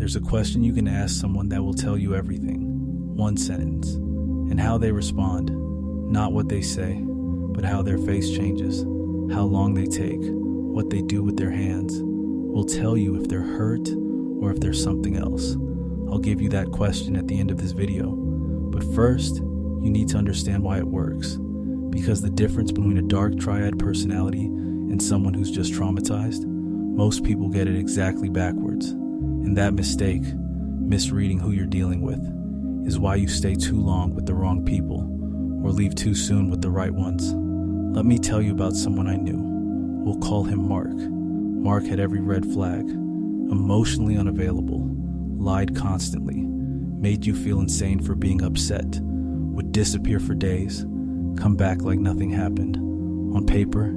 There's a question you can ask someone that will tell you everything, one sentence, and how they respond, not what they say, but how their face changes, how long they take, what they do with their hands, will tell you if they're hurt or if there's something else. I'll give you that question at the end of this video, but first, you need to understand why it works, because the difference between a dark triad personality and someone who's just traumatized, most people get it exactly backwards. And that mistake, misreading who you're dealing with, is why you stay too long with the wrong people or leave too soon with the right ones. Let me tell you about someone I knew. We'll call him Mark. Mark had every red flag, emotionally unavailable, lied constantly, made you feel insane for being upset, would disappear for days, come back like nothing happened. On paper,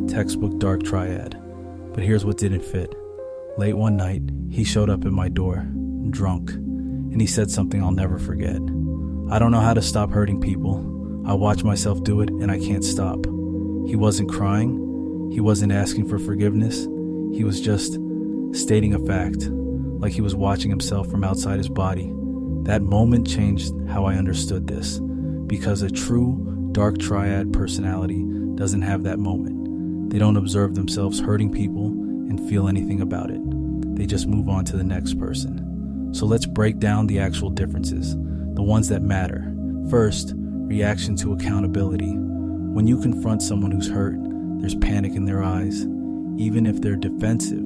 textbook Dark Triad. But here's what didn't fit. Late one night, he showed up at my door, drunk, and he said something I'll never forget. I don't know how to stop hurting people. I watch myself do it and I can't stop. He wasn't crying. He wasn't asking for forgiveness. He was just stating a fact, like he was watching himself from outside his body. That moment changed how I understood this, because a true dark triad personality doesn't have that moment. They don't observe themselves hurting people and feel anything about it. They just move on to the next person. So let's break down the actual differences, the ones that matter. First, reaction to accountability. When you confront someone who's hurt, there's panic in their eyes. Even if they're defensive,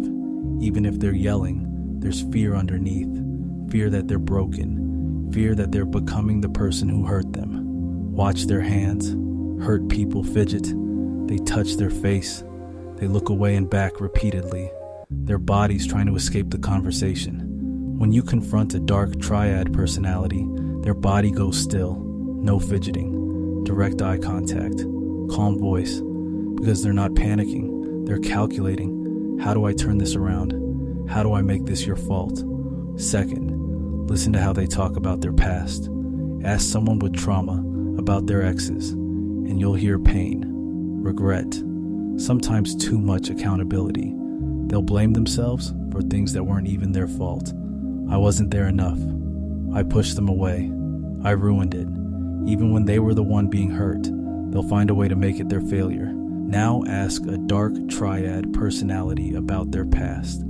even if they're yelling, there's fear underneath. Fear that they're broken. Fear that they're becoming the person who hurt them. Watch their hands. Hurt people fidget. They touch their face. They look away and back repeatedly. Their bodies trying to escape the conversation. When you confront a dark triad personality, their body goes still. No fidgeting. Direct eye contact. Calm voice. Because they're not panicking. They're calculating. How do I turn this around? How do I make this your fault? Second, listen to how they talk about their past. Ask someone with trauma about their exes, and you'll hear pain, regret, sometimes too much accountability. They'll blame themselves for things that weren't even their fault. I wasn't there enough. I pushed them away. I ruined it. Even when they were the one being hurt, they'll find a way to make it their failure. Now ask a dark triad personality about their past.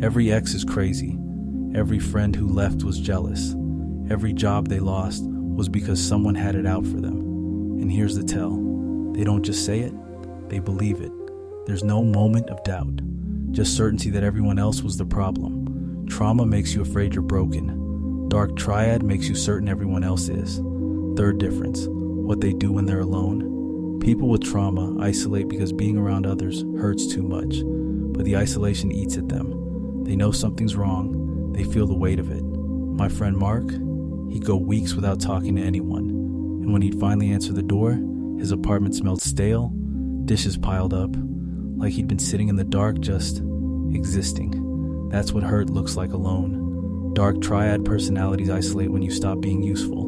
Every ex is crazy. Every friend who left was jealous. Every job they lost was because someone had it out for them. And here's the tell. They don't just say it, they believe it. There's no moment of doubt. Just certainty that everyone else was the problem. Trauma makes you afraid you're broken. Dark triad makes you certain everyone else is. Third difference, what they do when they're alone. People with trauma isolate because being around others hurts too much, but the isolation eats at them. They know something's wrong. They feel the weight of it. My friend Mark, he'd go weeks without talking to anyone, and when he'd finally answer the door, his apartment smelled stale, dishes piled up, like he'd been sitting in the dark just existing. That's what hurt looks like alone. Dark triad personalities isolate when you stop being useful,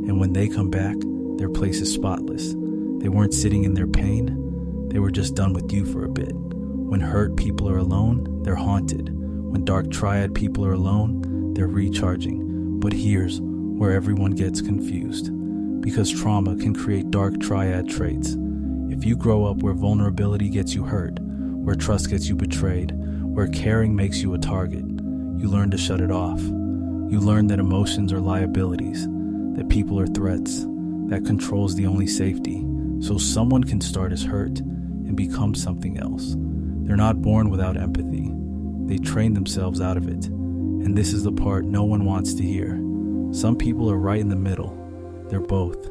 and when they come back, their place is spotless. They weren't sitting in their pain, they were just done with you for a bit. When hurt people are alone, they're haunted. When dark triad people are alone, they're recharging. But here's where everyone gets confused. Because trauma can create dark triad traits. If you grow up where vulnerability gets you hurt, where trust gets you betrayed, where caring makes you a target, you learn to shut it off. You learn that emotions are liabilities, that people are threats, that control's the only safety. So someone can start as hurt and become something else. They're not born without empathy. They train themselves out of it. And this is the part no one wants to hear. Some people are right in the middle. They're both.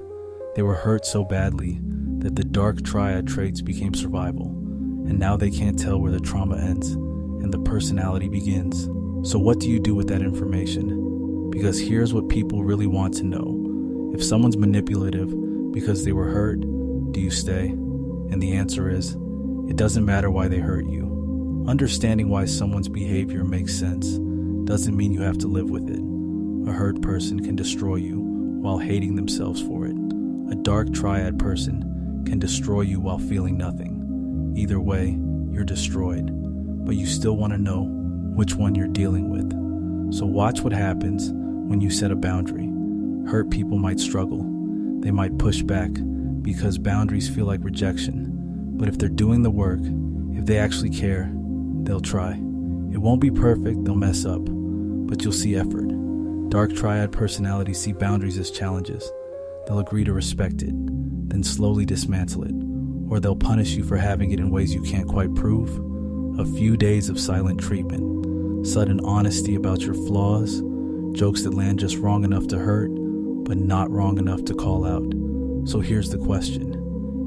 They were hurt so badly that the dark triad traits became survival. And now they can't tell where the trauma ends and the personality begins. So what do you do with that information? Because here's what people really want to know. If someone's manipulative because they were hurt, do you stay? And the answer is, it doesn't matter why they hurt you. Understanding why someone's behavior makes sense doesn't mean you have to live with it. A hurt person can destroy you while hating themselves for it. A dark triad person can destroy you while feeling nothing. Either way, you're destroyed, but you still want to know which one you're dealing with. So watch what happens when you set a boundary. Hurt people might struggle. They might push back because boundaries feel like rejection. But if they're doing the work, if they actually care, they'll try. It won't be perfect, they'll mess up, but you'll see effort. Dark Triad personalities see boundaries as challenges. They'll agree to respect it, then slowly dismantle it, or they'll punish you for having it in ways you can't quite prove. A few days of silent treatment, sudden honesty about your flaws, jokes that land just wrong enough to hurt, but not wrong enough to call out. So here's the question.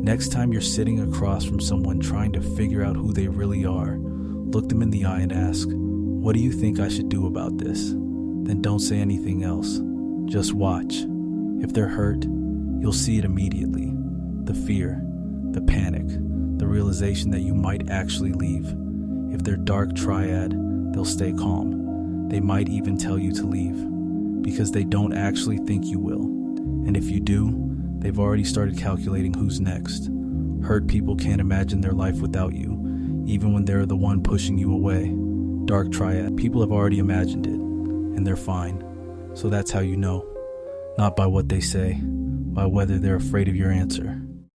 Next time you're sitting across from someone trying to figure out who they really are, look them in the eye and ask, "What do you think I should do about this?" Then don't say anything else. Just watch. If they're hurt, you'll see it immediately. The fear, the panic, the realization that you might actually leave. If they're Dark Triad, they'll stay calm. They might even tell you to leave, because they don't actually think you will. And if you do, they've already started calculating who's next. Hurt people can't imagine their life without you, even when they're the one pushing you away. Dark Triad, people have already imagined it, and they're fine. So that's how you know. Not by what they say, by whether they're afraid of your answer.